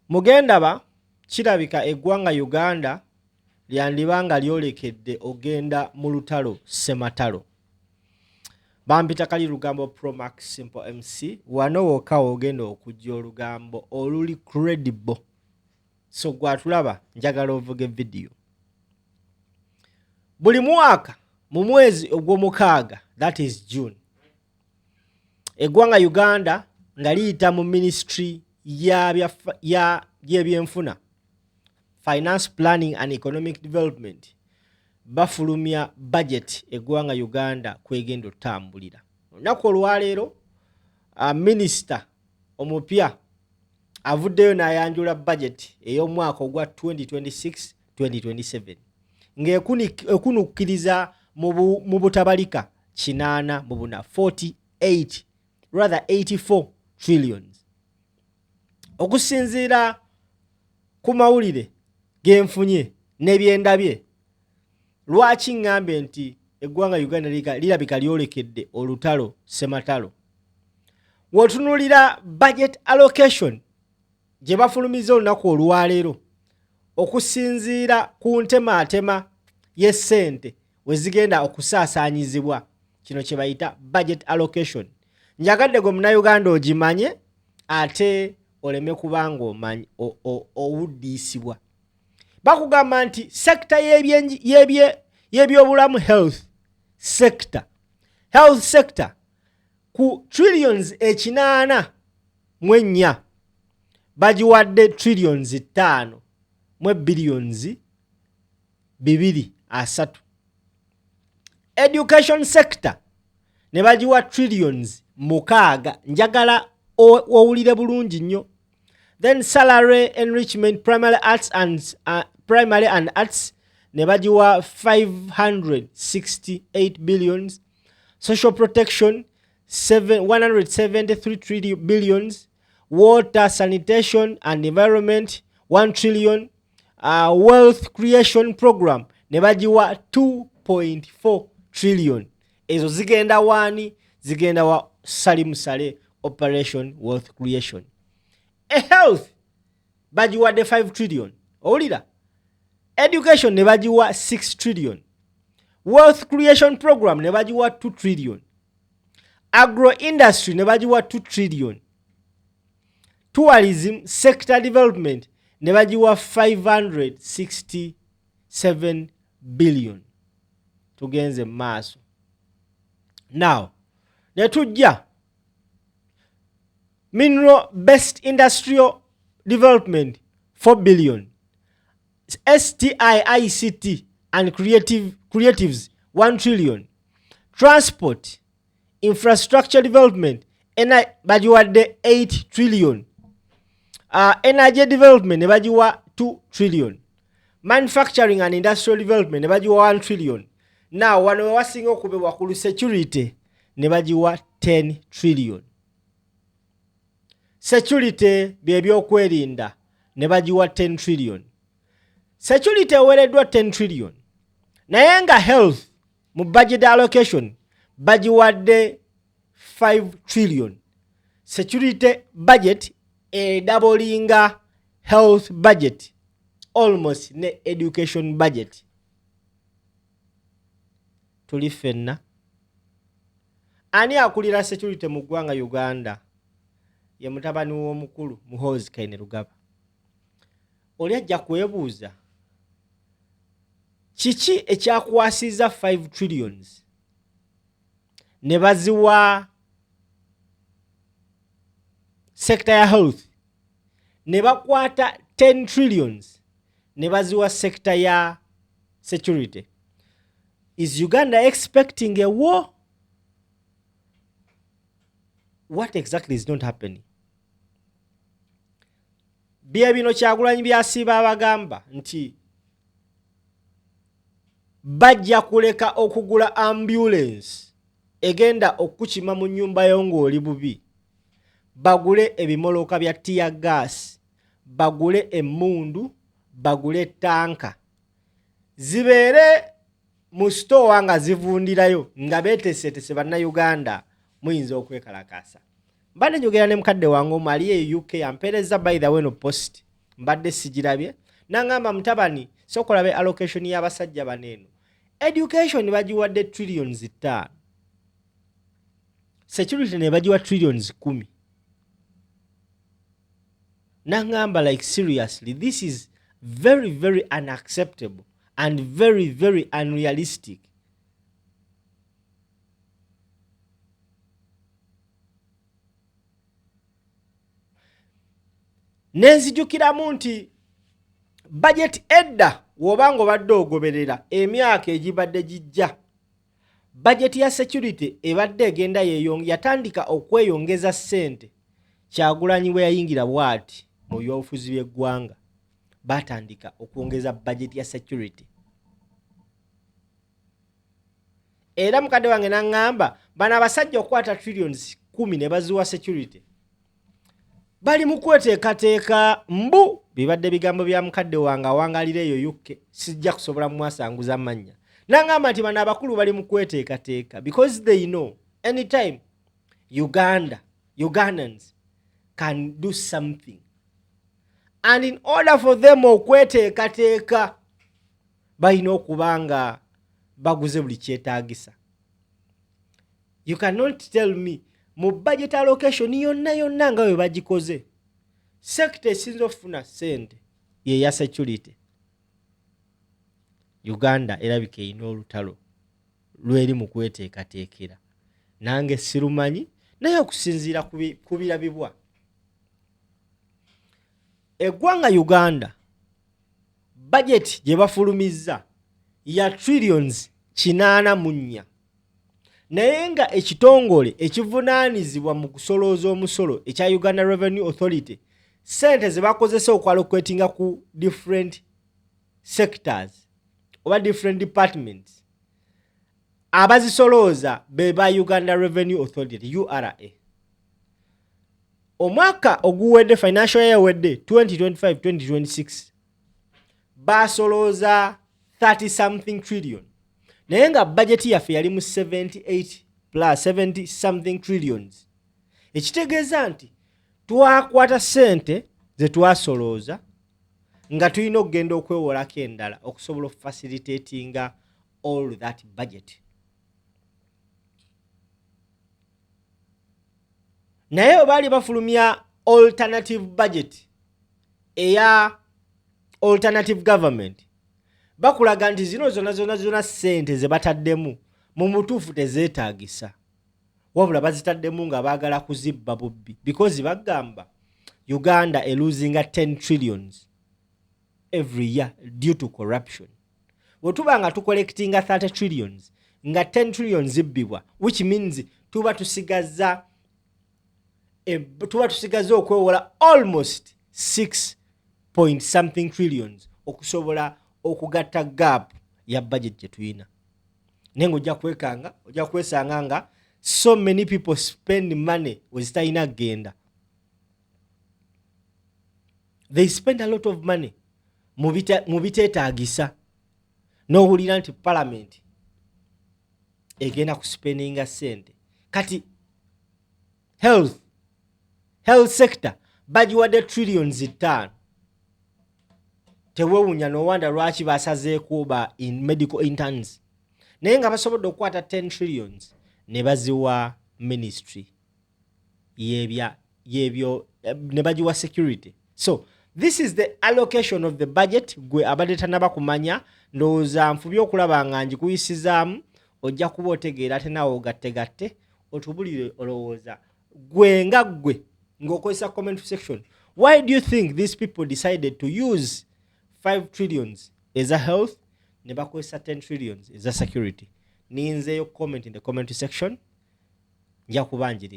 Mugendaba kirabika eggwanga Uganda lyandibanga lyolekedde ogenda mu lutalo sematalo. Bampita kali lugambo Promax Simple MC wano wokka ogenda okujja olugambo oluli credible. So gwatulaba njagala ovuge video. Buli mwaka mu mwezi ogw'omukaaga, that is June, eggwanga Uganda nga liyita mu ministry y'ebyenfuna, Finance Planning and Economic Development, bafulumya budget eggwanga Uganda kwegenda otambulira. Olunaku olwaleero minisita omupya avuddeyo n'ayanjula budget ey'omwaka ogwa 2026-2027 ng'ekunukkiriza mu butabalika 84 trillions. Okusinziira ku mawulire genfunye n'ebyendabye, lwaki ngambe nti eggwanga Uganda lirabika lyolekedde olutalo sematalo. Wotunulira budget allocation gye bafulumiza olunaku olwaleero okusinziira ku ntemaatema y'essente we zigenda okusaasaanyizibwa, kino kye bayita budget allocation. Njagadde gwe Munnayuganda ogimanye ate oleme kubanga omanyi owuddiisibwa. Bakugamba nti sekta y'ebyobulamu health sector ku trillions 84 bagiwadde trillions 5 mu billions 2.3. Education sector ne bagiwa trillions 6. Njagala owulire bulungi nnyo. Then salary enrichment primary and arts ne bagiwa 568 billions. Social protection 173 billions. Water, sanitation and environment 1 trillion. Wealth creation program ne bagiwa 2.4 trillion. Ezo zigenda wani? Zigenda wa salimusale operation wealth creation. Health bagiwadde 5 trillion. Owulira? Education ne bagiwa 6 trillion. Wealth creation program ne bagiwa 2 trillion. Agro industry ne bagiwa 2 trillion. Tourism sector development ne bagiwa 567 billion. Tugenze maaso. Now, ne tujja mineral based industrial development 4 billion. STI, ICT and creatives 1 trillion. Transport, infrastructure development bagiwadde 8 trillion. Energy development ne bagiwa 2 trillion. Manufacturing and industrial development ne bagiwa 1 trillion. Now wano wasinga okubebwa ku security ne bagiwa 10 trillion. Security byebyokwerinda ne bagiwa 10 trillion. Security ewereddwa 10 trillion. Naye nga health mu budget allocation bagiwadde 5 trillion. Security budget doublinga health budget almost ne education budget. Tuli fenna. Ani akulira security mu ggwanga Uganda? Ye mutabani w'omukulu Muhoozi Kainerugaba. Oli ajja kwebuuza kiki ekyakwasiza 5 trillions ne baziwa sector ya health, ne bakwata 10 trillions ne baziwa sector ya security. Is Uganda expecting a war? What exactly is not happening? Bye bino Kyagulanyi byasiiba abagamba nti bajja kuleka okugula ambulance egenda okukima mu nnyumba yo ng'oli bubi, bagule ebimoloka bya tear gas, bagule emmundu, bagule tanka, zibeere mu store nga zivundirayo nga beeteeseteese bannayuganda muyinza okwekalakaasa. Mbadde njogera ne mukadde wange omu ali e UK ampeereza by the way no post mbadde sigirabye nangamba mutabani sokolabe allocation y'abasajja baneeno education bagiwadde trillions 5 security ne bagiwa trillions 10 nangamba like seriously this is very very unacceptable and very very unrealistic. Nenzijukiramu nti budget edda wobanga obadde ogoberera emyaka egibadde gijja budget ya security ebadde egenda yatandika okweyongeza ssente Kyagulanyi bwe yayingira bw'ati mu byobufuzi by'eggwanga batandika okwongeza budget ya security era mukadde wange naŋŋamba bano abasajja okwata trillions 10 ne baziwa security bali mu kweteekateeka mbu bibadde bigambo bya mukadde wange awangalira eyo yukke sijja kusobola mwasanguza mannya naŋŋamba nti bano abakulu bali mu kweteekateeka because they know anytime Ugandans can do something and in order for them okweteekateeka balina okuba nga baguze buli kyetaagisa. You cannot tell me mu budget allocation yonna nga bwe bagikoze sector esinza okufuna ssente ye ya security. Uganda erabika erina olutalo lweri mu kweteekateekera nange sirumanyi naye okusinziira ku birabibwa eggwanga Uganda budget gye bafulumizza ya trillions 84 naye nga ekitongole ekivunaanizibwa mu kusolooza omusolo ekya Uganda Revenue Authority sente ze bakozesa okwalocatinga ku different sectors oba different departments abazisolooza be ba Uganda Revenue Authority URA. Omwaka oguwedde financial year wedde 2025-2026 basolooza 30 something trillion naye nga budget yaffe yali mu 70 something trillions ekitegeeza nti twakwata ssente ze twasolooza nga tulina okugenda okwewolako endala okusobola okufacilitatinga all that budget. Naye obaali bafulumya alternative budget eya alternative government bakulaga nti zino zonna ssente ze bataddemu mu mutuufu tezeetaagisa wabula bazitaddemu nga baagala kuzibba bubbi because bagamba Uganda losing 10 trillions every year due to corruption. Wetuba nga tucollectinga 30 trillions nga 10 trillions zibbibwa which means tuba tusigaza okwewola almost 6 point something trillions okusobola okugatta gap ya budget gye tuyina. Nengo ojja kwesanga nga so many people spend money wezitalina genda. They spend a lot of money mu biteetaagisa n'owulira nti parliament egenda kuspendinga ssente kati health sector bagiwadde trillions 5 tewewunya nowanda lwaki basazeeko ba in medical interns naye nga basobodde okukwata 10 trillions ne baziwa ministry yebyo ne bagiwa security. So this is the allocation of the budget gwe abadde tanaba kumanya ndowooza nfubye okulaba nga njikuyisizaamu ojja kuba otegeera ate naawe ogattegatte otubulire olowooza gwe nga gwe ng'okozesa comment section. Why do you think these people decided to use 5 trillions as a health ne bakozesa 10 trillions as a security? Ninzeeyo comment in the comment section nja kubanjiri.